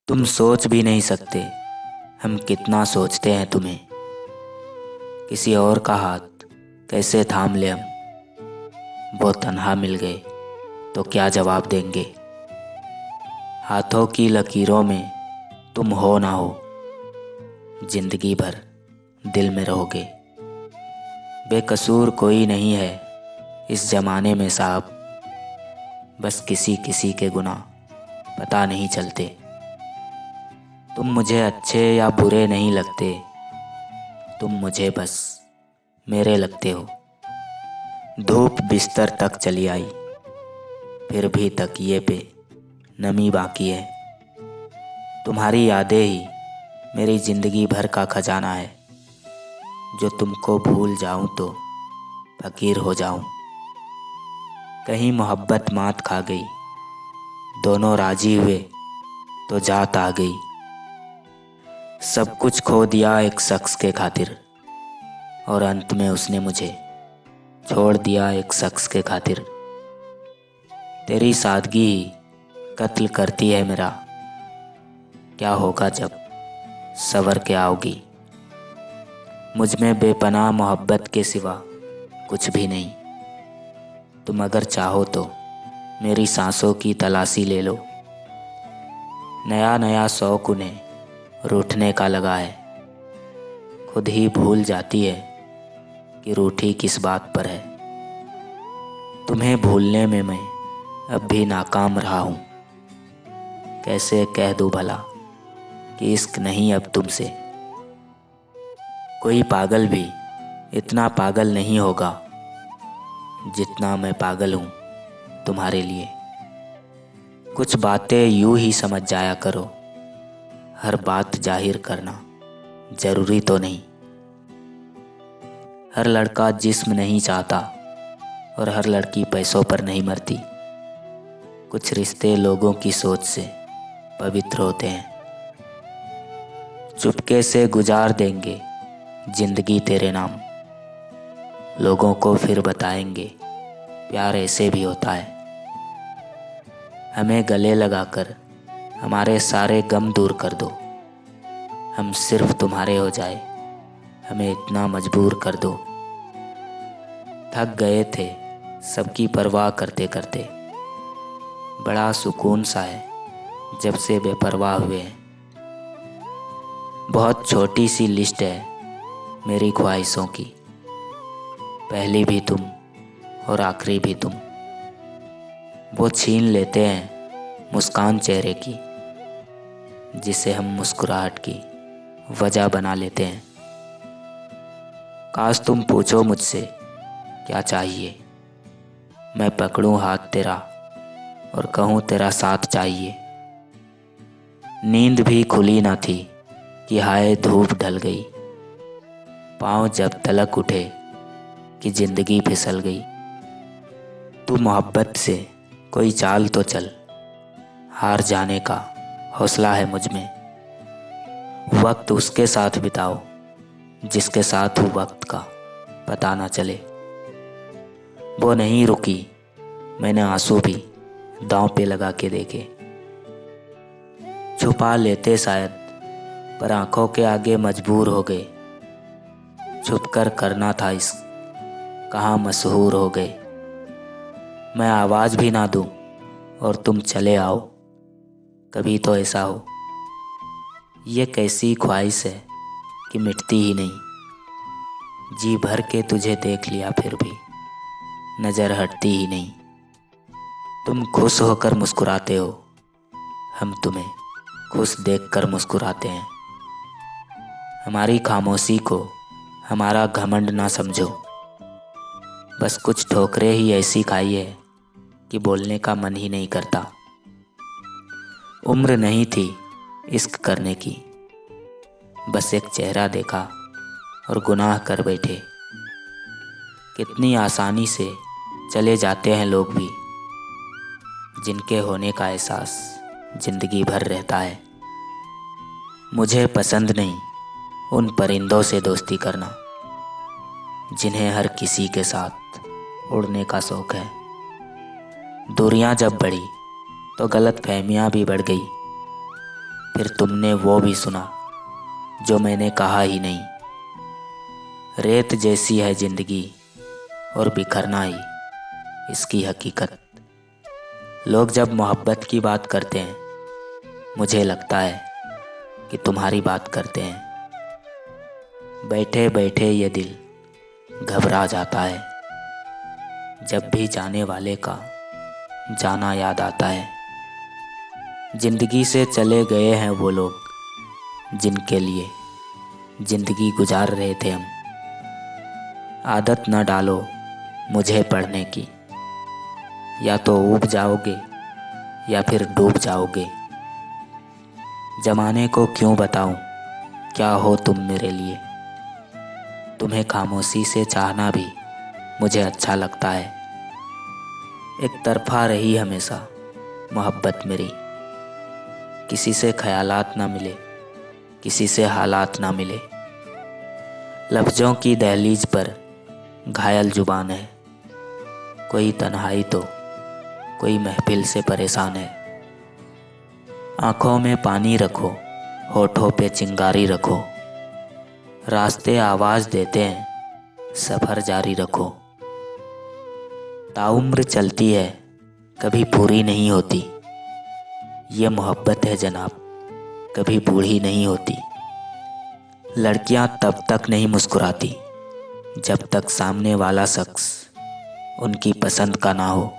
तुम सोच भी नहीं सकते हम कितना सोचते हैं तुम्हें। किसी और का हाथ कैसे थाम ले हम। वो तन्हा मिल गए तो क्या जवाब देंगे। हाथों की लकीरों में तुम हो ना हो, जिंदगी भर दिल में रहोगे। बेकसूर कोई नहीं है इस जमाने में साहब, बस किसी किसी के गुनाह पता नहीं चलते। तुम मुझे अच्छे या बुरे नहीं लगते, तुम मुझे बस मेरे लगते हो। धूप बिस्तर तक चली आई, फिर भी तकिए पे नमी बाकी है। तुम्हारी यादें ही मेरी ज़िंदगी भर का खजाना है। जो तुमको भूल जाऊं तो फकीर हो जाऊं। कहीं मोहब्बत मात खा गई, दोनों राजी हुए तो जात आ गई। सब कुछ खो दिया एक शख्स के खातिर, और अंत में उसने मुझे छोड़ दिया एक शख्स के खातिर। तेरी सादगी ही कत्ल करती है मेरा, क्या होगा जब सवर के आओगी। मुझ में बेपनाह मोहब्बत के सिवा कुछ भी नहीं। तुम अगर चाहो तो मेरी सांसों की तलाशी ले लो। नया नया शौक उन्हें रूठने का लगा है, खुद ही भूल जाती है कि रूठी किस बात पर है। तुम्हें भूलने में मैं अब भी नाकाम रहा हूँ। कैसे कह दूँ भला कि इश्क नहीं अब तुमसे। कोई पागल भी इतना पागल नहीं होगा जितना मैं पागल हूँ तुम्हारे लिए। कुछ बातें यूं ही समझ जाया करो, हर बात जाहिर करना जरूरी तो नहीं। हर लड़का जिस्म नहीं चाहता और हर लड़की पैसों पर नहीं मरती। कुछ रिश्ते लोगों की सोच से पवित्र होते हैं। चुपके से गुजार देंगे जिंदगी तेरे नाम, लोगों को फिर बताएंगे प्यार ऐसे भी होता है। हमें गले लगाकर हमारे सारे गम दूर कर दो। हम सिर्फ तुम्हारे हो जाए, हमें इतना मजबूर कर दो। थक गए थे सबकी परवाह करते करते, बड़ा सुकून सा है जब से बेपरवाह हुए हैं। बहुत छोटी सी लिस्ट है मेरी ख्वाहिशों की, पहली भी तुम और आखिरी भी तुम। वो छीन लेते हैं मुस्कान चेहरे की, जिसे हम मुस्कुराहट की वजह बना लेते हैं। काश तुम पूछो मुझसे क्या चाहिए, मैं पकड़ूं हाथ तेरा और कहूँ तेरा साथ चाहिए। नींद भी खुली ना थी कि हाय धूप ढल गई, पाँव जब तलक उठे कि जिंदगी फिसल गई। तू मोहब्बत से कोई चाल तो चल, हार जाने का हौसला है मुझ में। वक्त उसके साथ बिताओ जिसके साथ हो वक्त का पता ना चले। वो नहीं रुकी, मैंने आंसू भी दांव पे लगा के देखे। छुपा लेते शायद पर आंखों के आगे मजबूर हो गए। छुप कर करना था इश्क, कहाँ मशहूर हो गए। मैं आवाज़ भी ना दूं और तुम चले आओ, कभी तो ऐसा हो। ये कैसी ख्वाहिश है कि मिटती ही नहीं। जी भर के तुझे देख लिया फिर भी नज़र हटती ही नहीं। तुम खुश होकर मुस्कुराते हो, हम तुम्हें खुश देखकर मुस्कुराते हैं। हमारी खामोशी को हमारा घमंड ना समझो, बस कुछ ठोकरें ही ऐसी खाई है कि बोलने का मन ही नहीं करता। उम्र नहीं थी इश्क करने की, बस एक चेहरा देखा और गुनाह कर बैठे। कितनी आसानी से चले जाते हैं लोग भी, जिनके होने का एहसास जिंदगी भर रहता है। मुझे पसंद नहीं उन परिंदों से दोस्ती करना, जिन्हें हर किसी के साथ उड़ने का शौक है। दूरियां जब बढ़ी तो गलत फहमियाँ भी बढ़ गई। फिर तुमने वो भी सुना जो मैंने कहा ही नहीं। रेत जैसी है जिंदगी और बिखरना ही इसकी हकीकत। लोग जब मोहब्बत की बात करते हैं मुझे लगता है कि तुम्हारी बात करते हैं। बैठे बैठे ये दिल घबरा जाता है जब भी जाने वाले का जाना याद आता है। जिंदगी से चले गए हैं वो लोग जिनके लिए जिंदगी गुजार रहे थे हम। आदत न डालो मुझे पढ़ने की, या तो ऊब जाओगे या फिर डूब जाओगे। जमाने को क्यों बताऊं क्या हो तुम मेरे लिए। तुम्हें खामोशी से चाहना भी मुझे अच्छा लगता है। एक तरफा रही हमेशा मोहब्बत मेरी, किसी से ख्यालात ना मिले, किसी से हालात ना मिले। लफ्ज़ों की दहलीज पर घायल जुबान है, कोई तन्हाई तो कोई महफिल से परेशान है। आँखों में पानी रखो, होठों पे चिंगारी रखो। रास्ते आवाज़ देते हैं, सफ़र जारी रखो। ताउम्र चलती है, कभी पूरी नहीं होती। ये मोहब्बत है जनाब, कभी बूढ़ी नहीं होती। लड़कियां तब तक नहीं मुस्कुराती जब तक सामने वाला शख्स उनकी पसंद का ना हो।